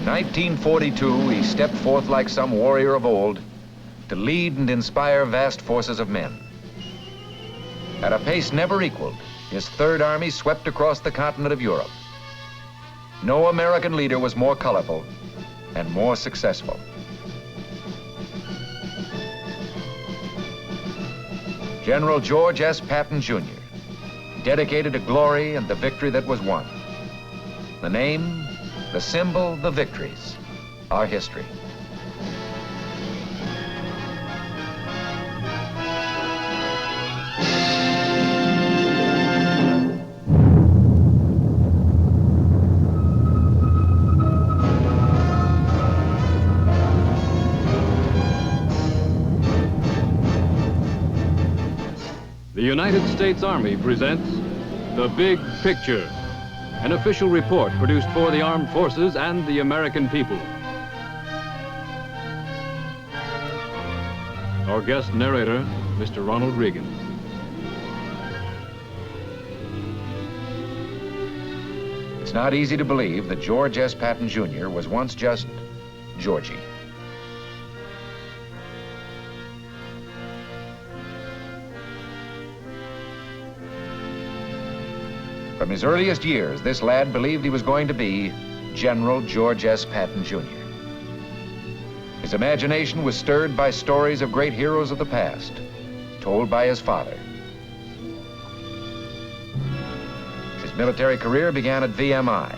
In 1942, he stepped forth like some warrior of old to lead and inspire vast forces of men. At a pace never equaled, his Third Army swept across the continent of Europe. No American leader was more colorful and more successful. General George S. Patton Jr. dedicated to glory and the victory that was won. The name, the symbol, the victories are history. The United States Army presents The Big Picture, an official report produced for the armed forces and the American people. Our guest narrator, Mr. Ronald Reagan. It's not easy to believe that George S. Patton Jr. was once just Georgie. From his earliest years, this lad believed he was going to be General George S. Patton Jr. His imagination was stirred by stories of great heroes of the past, told by his father. His military career began at VMI.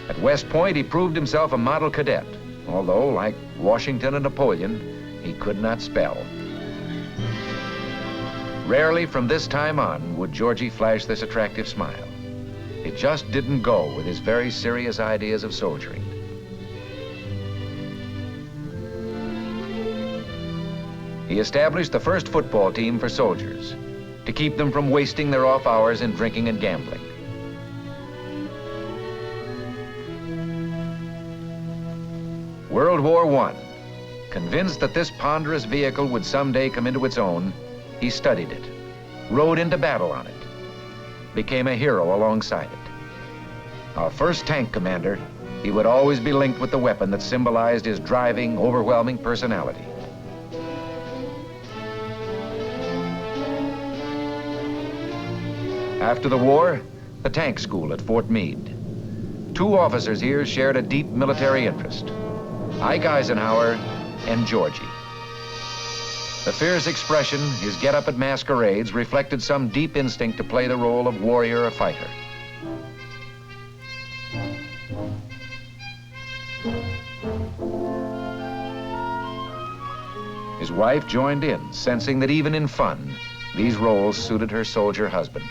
At West Point, he proved himself a model cadet, although, like Washington and Napoleon, he could not spell. Rarely from this time on would Georgie flash this attractive smile. It just didn't go with his very serious ideas of soldiering. He established the first football team for soldiers to keep them from wasting their off hours in drinking and gambling. World War I. Convinced that this ponderous vehicle would someday come into its own, he studied it, rode into battle on it, became a hero alongside it. Our first tank commander, he would always be linked with the weapon that symbolized his driving, overwhelming personality. After the war, the tank school at Fort Meade. Two officers here shared a deep military interest, Ike Eisenhower and Georgie. The fierce expression, his get-up at masquerades, reflected some deep instinct to play the role of warrior or fighter. His wife joined in, sensing that even in fun, these roles suited her soldier husband.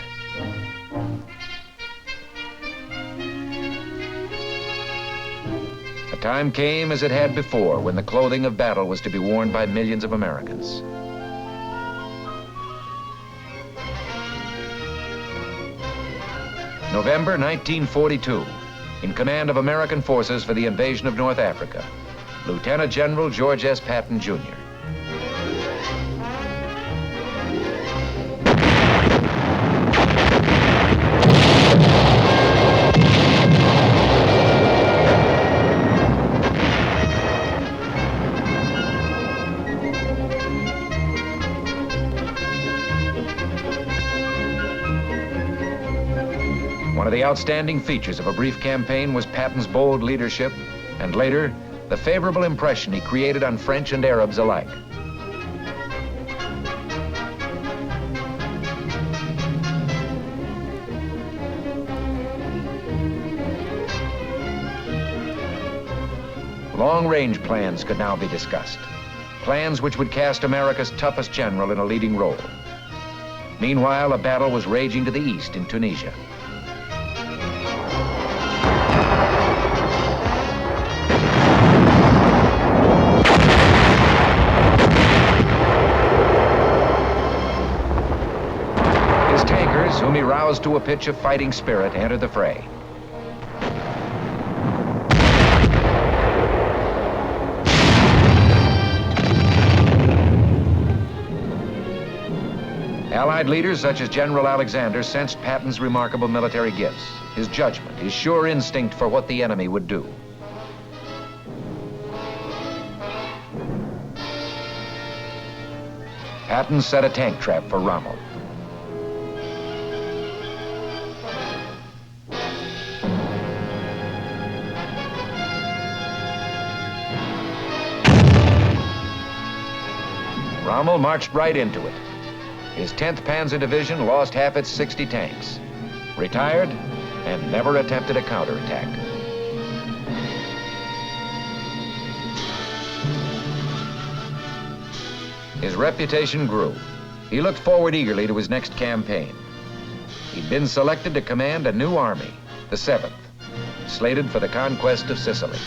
A time came, as it had before, when the clothing of battle was to be worn by millions of Americans. November 1942, in command of American forces for the invasion of North Africa, Lieutenant General George S. Patton Jr. One of the outstanding features of a brief campaign was Patton's bold leadership, and later, the favorable impression he created on French and Arabs alike. Long-range plans could now be discussed. Plans which would cast America's toughest general in a leading role. Meanwhile, a battle was raging to the east in Tunisia. Whom he roused to a pitch of fighting spirit, entered the fray. Allied leaders such as General Alexander sensed Patton's remarkable military gifts, his judgment, his sure instinct for what the enemy would do. Patton set a tank trap for Rommel. Rommel marched right into it. His 10th Panzer Division lost half its 60 tanks, retired, and never attempted a counterattack. His reputation grew. He looked forward eagerly to his next campaign. He'd been selected to command a new army, the 7th, slated for the conquest of Sicily.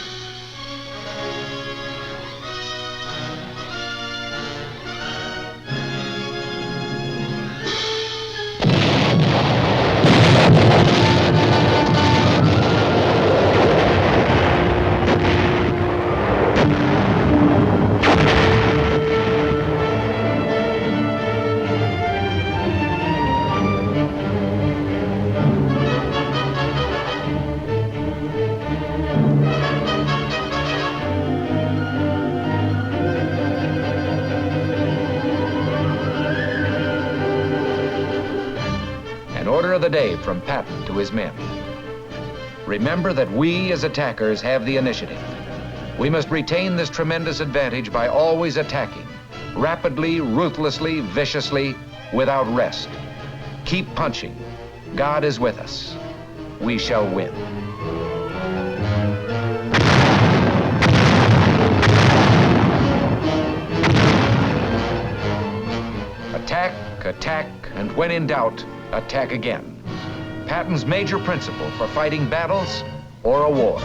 Of the day from Patton to his men. Remember that we as attackers have the initiative. We must retain this tremendous advantage by always attacking, rapidly, ruthlessly, viciously, without rest. Keep punching. God is with us. We shall win. Attack, attack, and when in doubt, attack again. Patton's major principle for fighting battles or a war.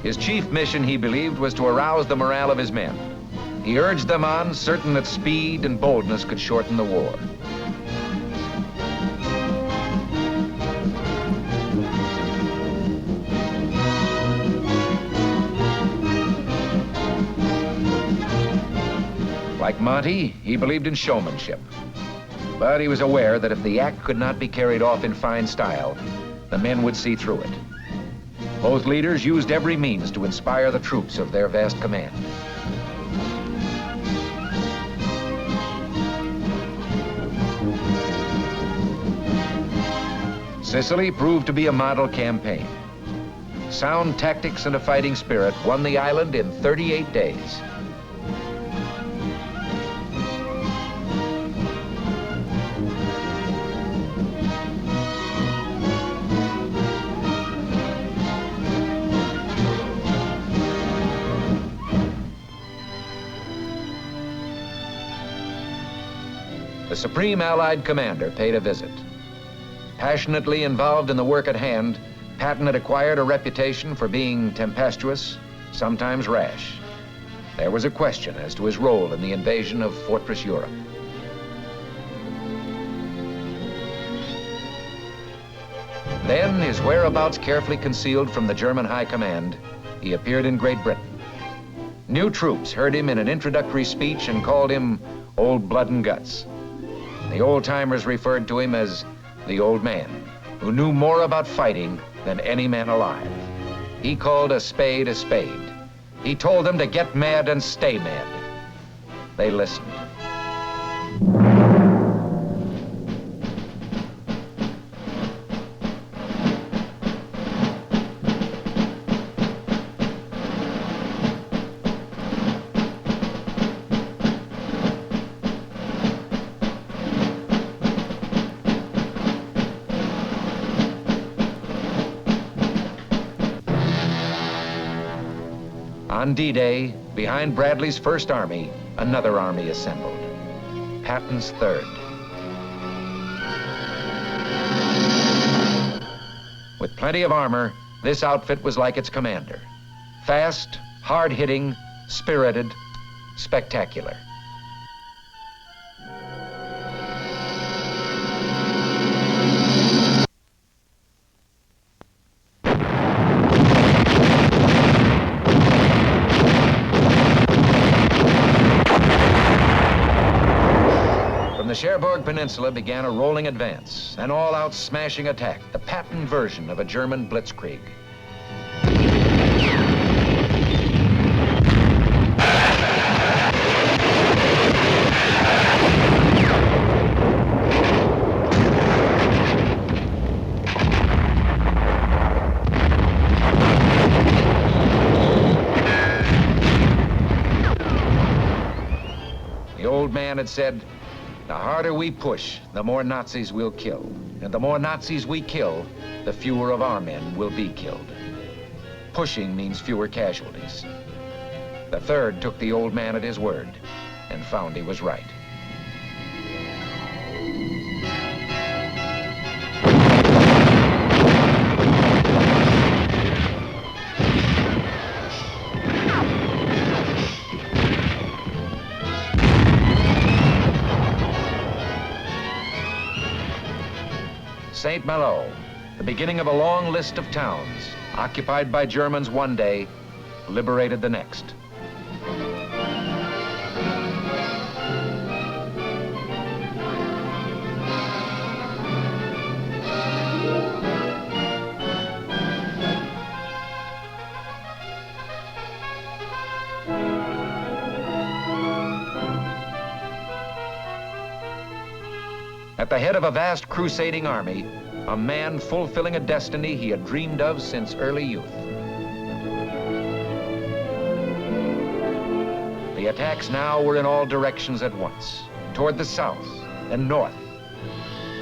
His chief mission, he believed, was to arouse the morale of his men. He urged them on, certain that speed and boldness could shorten the war. Like Monty, he believed in showmanship. But he was aware that if the act could not be carried off in fine style, the men would see through it. Both leaders used every means to inspire the troops of their vast command. Sicily proved to be a model campaign. Sound tactics and a fighting spirit won the island in 38 days. The Supreme Allied Commander paid a visit. Passionately involved in the work at hand, Patton had acquired a reputation for being tempestuous, sometimes rash. There was a question as to his role in the invasion of Fortress Europe. Then, his whereabouts carefully concealed from the German High Command, he appeared in Great Britain. New troops heard him in an introductory speech and called him Old Blood and Guts. The old-timers referred to him as the Old Man, who knew more about fighting than any man alive. He called a spade a spade. He told them to get mad and stay mad. They listened. On D-Day, behind Bradley's First Army, another army assembled, Patton's Third. With plenty of armor, this outfit was like its commander. Fast, hard-hitting, spirited, spectacular. Cherbourg Peninsula began a rolling advance, an all-out smashing attack, the Patton version of a German blitzkrieg. The old man had said, the harder we push, the more Nazis we'll kill. And the more Nazis we kill, the fewer of our men will be killed. Pushing means fewer casualties. The 3rd took the old man at his word and found he was right. St. Malo, the beginning of a long list of towns, occupied by Germans one day, liberated the next. At the head of a vast crusading army, a man fulfilling a destiny he had dreamed of since early youth. The attacks now were in all directions at once, toward the south and north,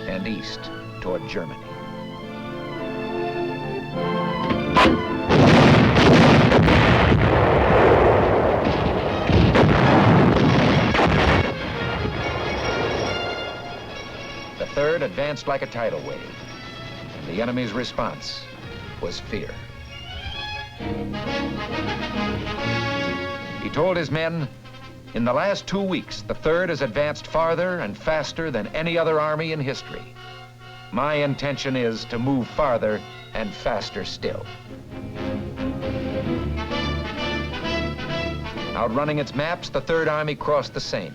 and east toward Germany. The 3rd advanced like a tidal wave, and the enemy's response was fear. He told his men, in the last 2 weeks, the 3rd has advanced farther and faster than any other army in history. My intention is to move farther and faster still. Outrunning its maps, the 3rd Army crossed the Seine.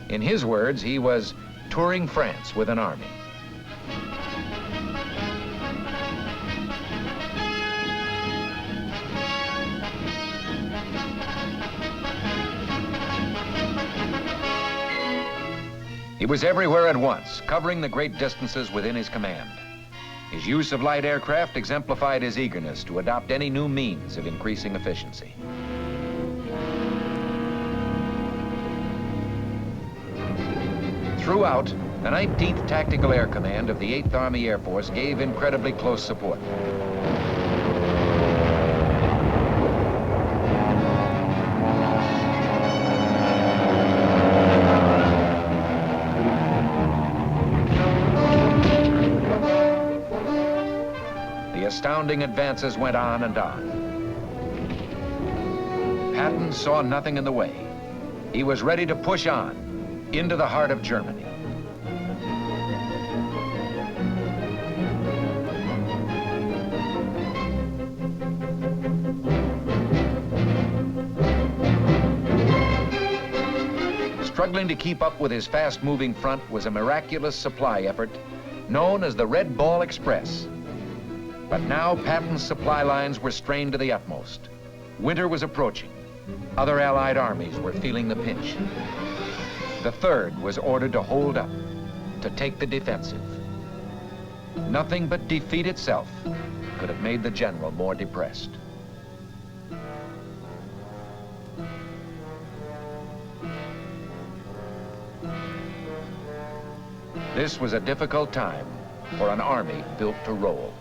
In his words, he was touring France with an army. He was everywhere at once, covering the great distances within his command. His use of light aircraft exemplified his eagerness to adopt any new means of increasing efficiency. Throughout, the 19th Tactical Air Command of the 8th Army Air Force gave incredibly close support. The astounding advances went on and on. Patton saw nothing in the way. He was ready to push on into the heart of Germany. Struggling to keep up with his fast-moving front was a miraculous supply effort known as the Red Ball Express. But now Patton's supply lines were strained to the utmost. Winter was approaching. Other Allied armies were feeling the pinch. The 3rd was ordered to hold up, to take the defensive. Nothing but defeat itself could have made the general more depressed. This was a difficult time for an army built to roll.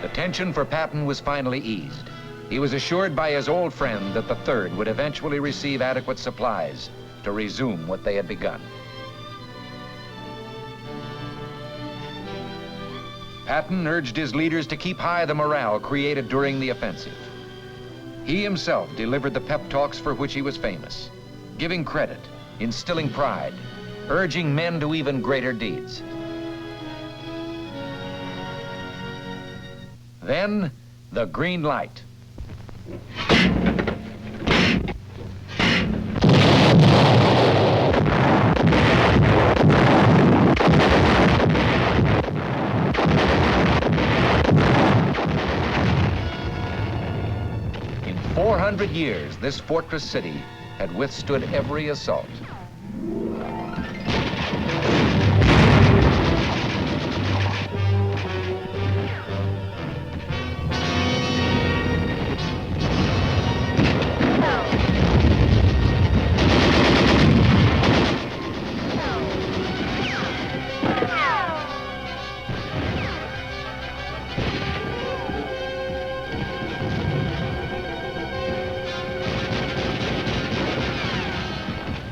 The tension for Patton was finally eased. He was assured by his old friend that the 3rd would eventually receive adequate supplies to resume what they had begun. Patton urged his leaders to keep high the morale created during the offensive. He himself delivered the pep talks for which he was famous, giving credit, instilling pride, urging men to even greater deeds. Then, the green light. 100 years, this fortress city had withstood every assault.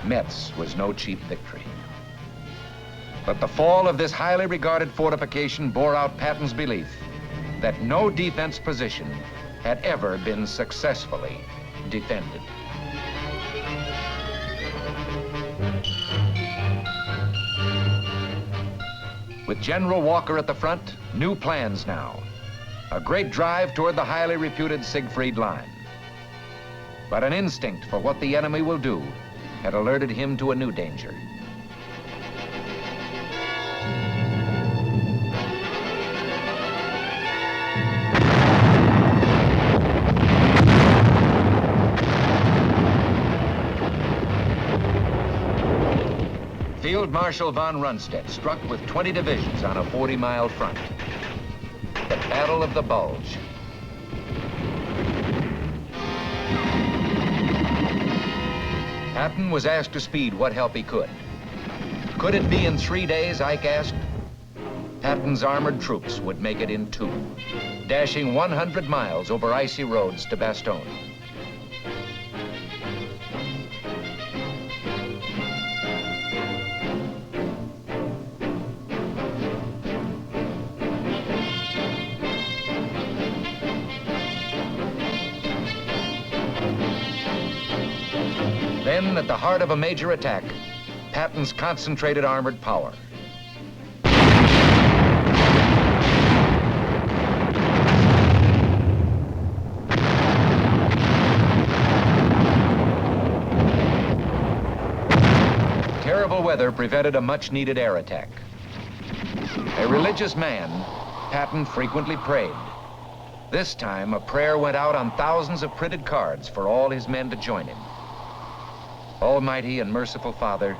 Metz was no cheap victory. But the fall of this highly regarded fortification bore out Patton's belief that no defense position had ever been successfully defended. With General Walker at the front, new plans now. A great drive toward the highly reputed Siegfried Line. But an instinct for what the enemy will do had alerted him to a new danger. Field Marshal von Rundstedt struck with 20 divisions on a 40-mile front. The Battle of the Bulge. Patton was asked to speed what help he could. Could it be in 3 days, Ike asked? Patton's armored troops would make it in 2, dashing 100 miles over icy roads to Bastogne. Then, at the heart of a major attack, Patton's concentrated armored power. Terrible weather prevented a much-needed air attack. A religious man, Patton frequently prayed. This time, a prayer went out on thousands of printed cards for all his men to join him. Almighty and merciful Father,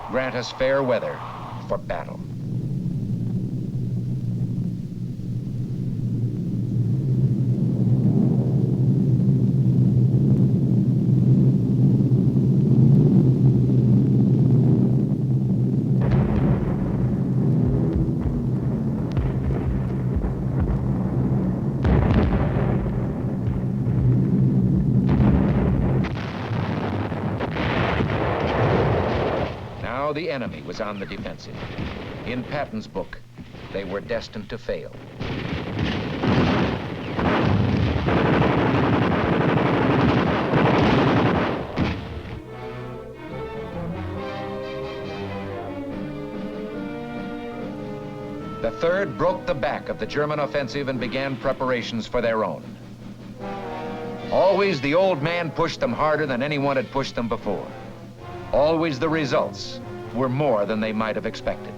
grant us fair weather for battle. The enemy was on the defensive. In Patton's book, they were destined to fail. The 3rd broke the back of the German offensive and began preparations for their own. Always the old man pushed them harder than anyone had pushed them before. Always the results were more than they might have expected.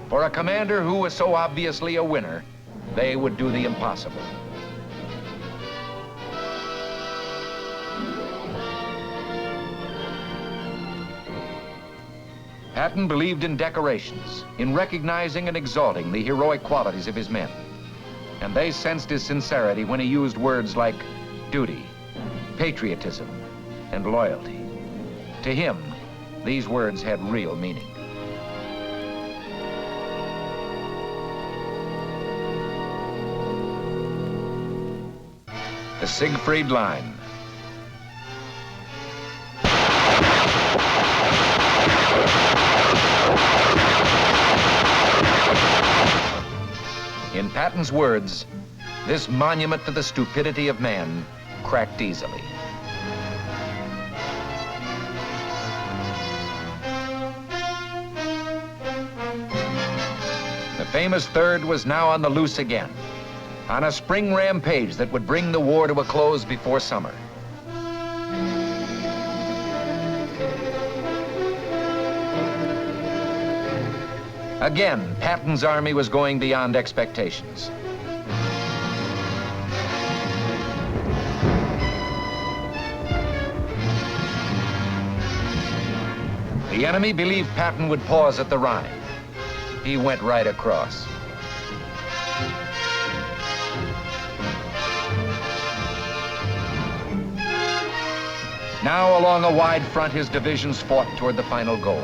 For a commander who was so obviously a winner, they would do the impossible. Patton believed in decorations, in recognizing and exalting the heroic qualities of his men. And they sensed his sincerity when he used words like duty, patriotism, and loyalty. To him, these words had real meaning. The Siegfried Line. In Patton's words, this monument to the stupidity of man cracked easily. The famous 3rd was now on the loose again, on a spring rampage that would bring the war to a close before summer. Again, Patton's army was going beyond expectations. The enemy believed Patton would pause at the Rhine. He went right across. Now, along a wide front, his divisions fought toward the final goal.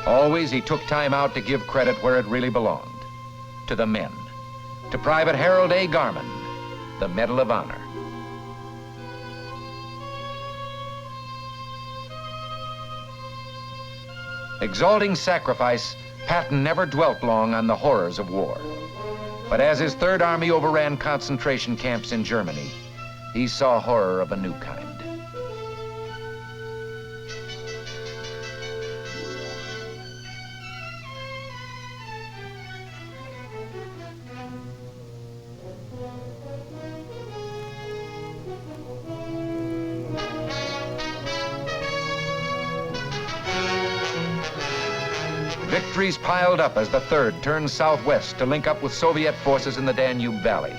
Always, he took time out to give credit where it really belonged, to the men, to Private Harold A. Garman, the Medal of Honor. Exalting sacrifice, Patton never dwelt long on the horrors of war. But as his Third Army overran concentration camps in Germany, he saw horror of a new kind. Victories piled up as the Third turned southwest to link up with Soviet forces in the Danube Valley.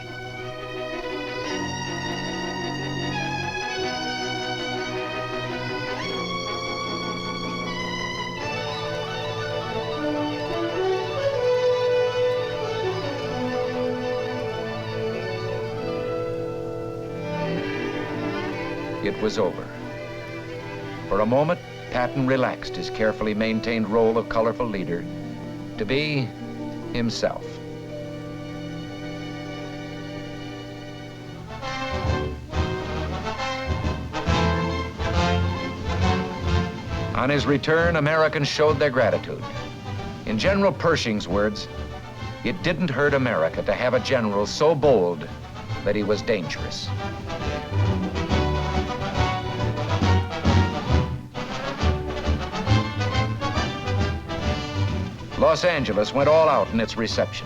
It was over. For a moment, Patton relaxed his carefully maintained role of colorful leader to be himself. On his return, Americans showed their gratitude. In General Pershing's words, it didn't hurt America to have a general so bold that he was dangerous. Los Angeles went all out in its reception.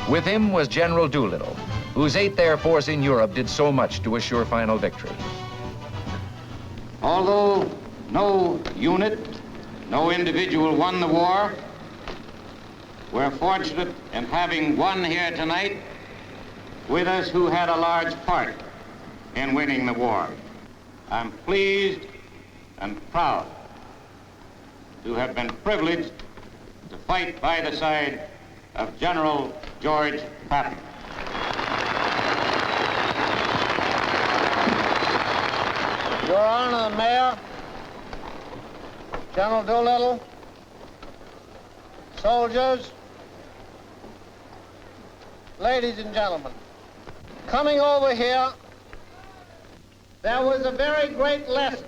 With him was General Doolittle, whose 8th Air Force in Europe did so much to assure final victory. Although no unit, no individual won the war, we're fortunate in having one here tonight with us who had a large part in winning the war. I'm pleased and proud to have been privileged to fight by the side of General George Patton. Your Honor, the Mayor, General Doolittle, soldiers, ladies and gentlemen, coming over here, there was a very great lesson.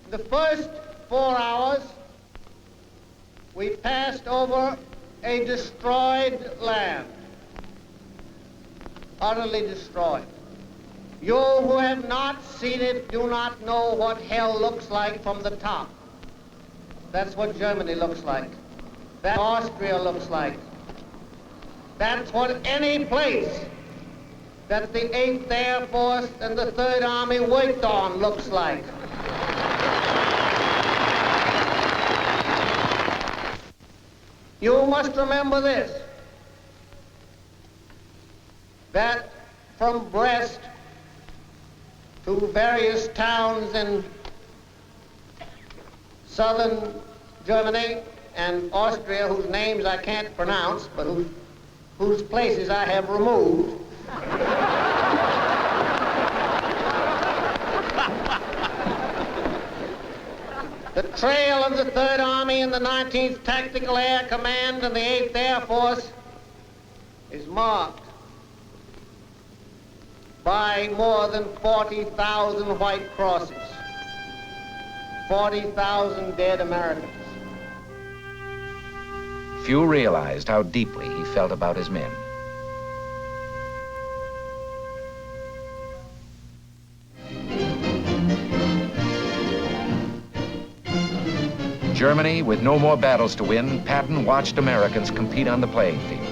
The first 4 hours, we passed over a destroyed land, utterly destroyed. You who have not seen it do not know what hell looks like from the top. That's what Germany looks like. That's what Austria looks like. That's what any place that the 8th Air Force and the 3rd Army worked on looks like. You must remember this, that from Brest to various towns in southern Germany and Austria, whose names I can't pronounce, but whose places I have removed, the trail of the 3rd Army and the 19th Tactical Air Command and the 8th Air Force is marked by more than 40,000 white crosses, 40,000 dead Americans. Few realized how deeply he felt about his men. Germany, with no more battles to win, Patton watched Americans compete on the playing field.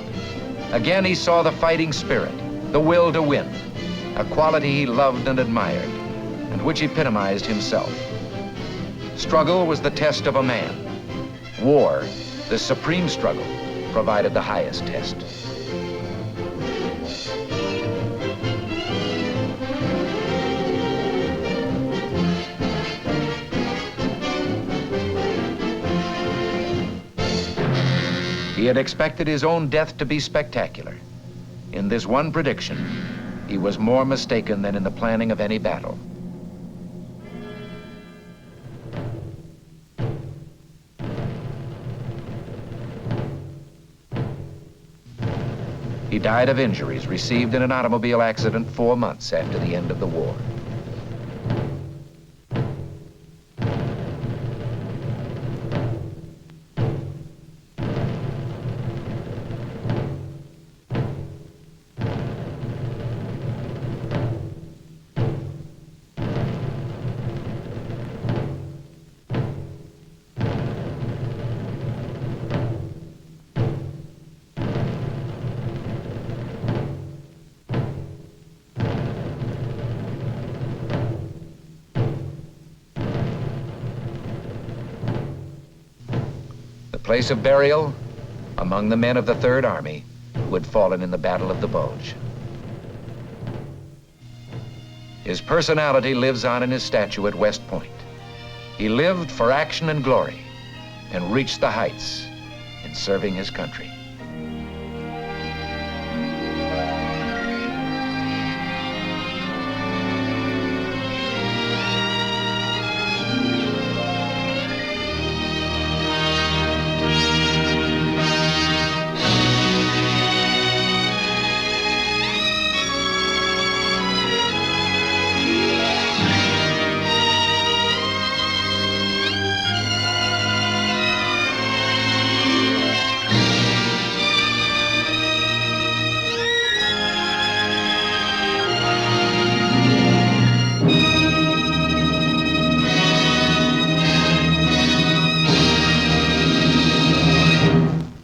Again, he saw the fighting spirit, the will to win, a quality he loved and admired, and which epitomized himself. Struggle was the test of a man. War, the supreme struggle, provided the highest test. He had expected his own death to be spectacular. In this one prediction, he was more mistaken than in the planning of any battle. He died of injuries received in an automobile accident 4 months after the end of the war. Place of burial among the men of the Third Army who had fallen in the Battle of the Bulge. His personality lives on in his statue at West Point. He lived for action and glory and reached the heights in serving his country.